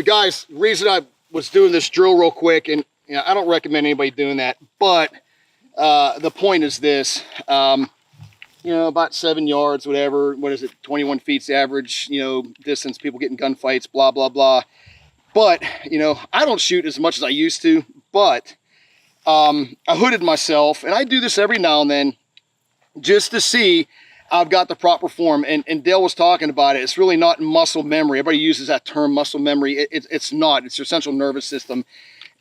guys, reason I was doing this drill real quick, and you know, I don't recommend anybody doing that, but the point is this, you know, about 7 yards, whatever, what is it, 21 feet's the average, you know, distance, people getting gunfights, blah, blah, blah. But, you know, I don't shoot as much as I used to, but I hooded myself, and I do this every now and then just to see I've got the proper form. And Dale was talking about it. It's really not muscle memory. Everybody uses that term, muscle memory. It's not. It's your central nervous system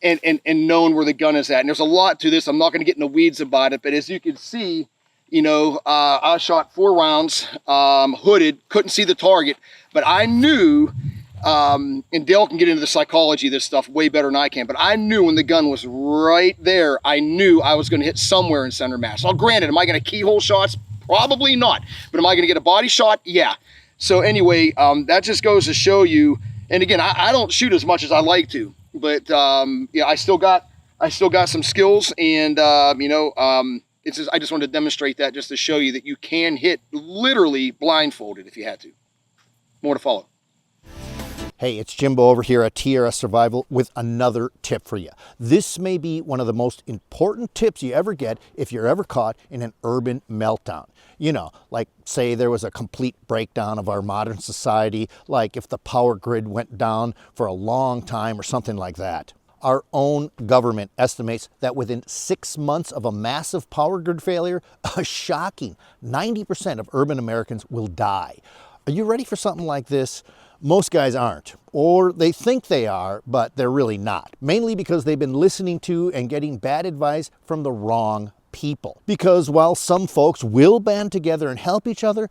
and knowing where the gun is at. And there's a lot to this. I'm not going to get in the weeds about it, but as you can see, you know, I shot 4 rounds, hooded, couldn't see the target, but I knew, and Dale can get into the psychology of this stuff way better than I can, but I knew when the gun was right there, I knew I was going to hit somewhere in center mass. Now, granted, am I going to keyhole shots? Probably not. But am I going to get a body shot? Yeah. So anyway, that just goes to show you, and again, I don't shoot as much as I like to, but yeah, I still got some skills, and you know, it's just, I just wanted to demonstrate that just to show you that you can hit literally blindfolded if you had to. More to follow. Hey, it's Jimbo over here at TRS Survival with another tip for you. This may be one of the most important tips you ever get if you're ever caught in an urban meltdown. You know, like say there was a complete breakdown of our modern society, like if the power grid went down for a long time or something like that. Our own government estimates that within 6 months of a massive power grid failure, a shocking 90% of urban Americans will die. Are you ready for something like this? Most guys aren't, or they think they are, but they're really not. Mainly because they've been listening to and getting bad advice from the wrong people. Because while some folks will band together and help each other,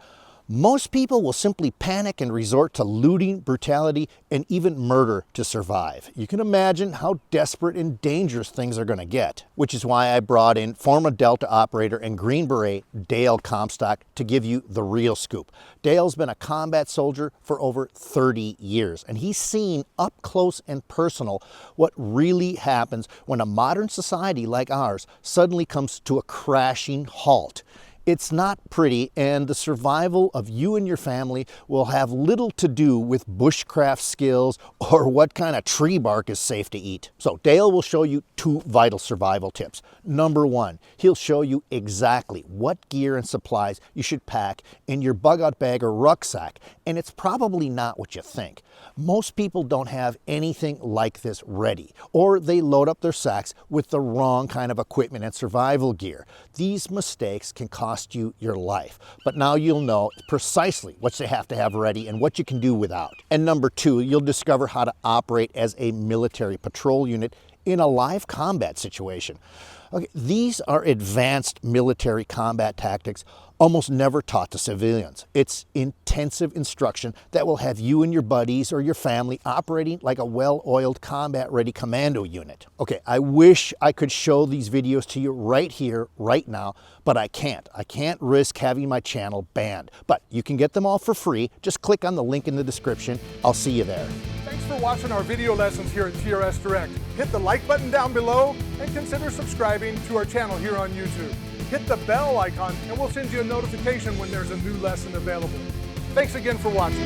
most people will simply panic and resort to looting, brutality, and even murder to survive. You can imagine how desperate and dangerous things are going to get, which is why I brought in former Delta operator and Green Beret Dale Comstock to give you the real scoop. Dale's been a combat soldier for over 30 years, and he's seen up close and personal what really happens when a modern society like ours suddenly comes to a crashing halt. It's not pretty, and the survival of you and your family will have little to do with bushcraft skills or what kind of tree bark is safe to eat. So Dale will show you 2 vital survival tips. Number 1, he'll show you exactly what gear and supplies you should pack in your bug-out bag or rucksack, and it's probably not what you think. Most people don't have anything like this ready, or they load up their sacks with the wrong kind of equipment and survival gear. These mistakes can cost you your life, but now you'll know precisely what you have to have ready and what you can do without. And number 2, you'll discover how to operate as a military patrol unit in a live combat situation. Okay, these are advanced military combat tactics almost never taught to civilians. It's intensive instruction that will have you and your buddies or your family operating like a well-oiled combat-ready commando unit. Okay, I wish I could show these videos to you right here, right now, but I can't. I can't risk having my channel banned. But you can get them all for free. Just click on the link in the description. I'll see you there. Thanks for watching our video lessons here at TRS Direct. Hit the like button down below and consider subscribing to our channel here on YouTube. Hit the bell icon and we'll send you a notification when there's a new lesson available. Thanks again for watching.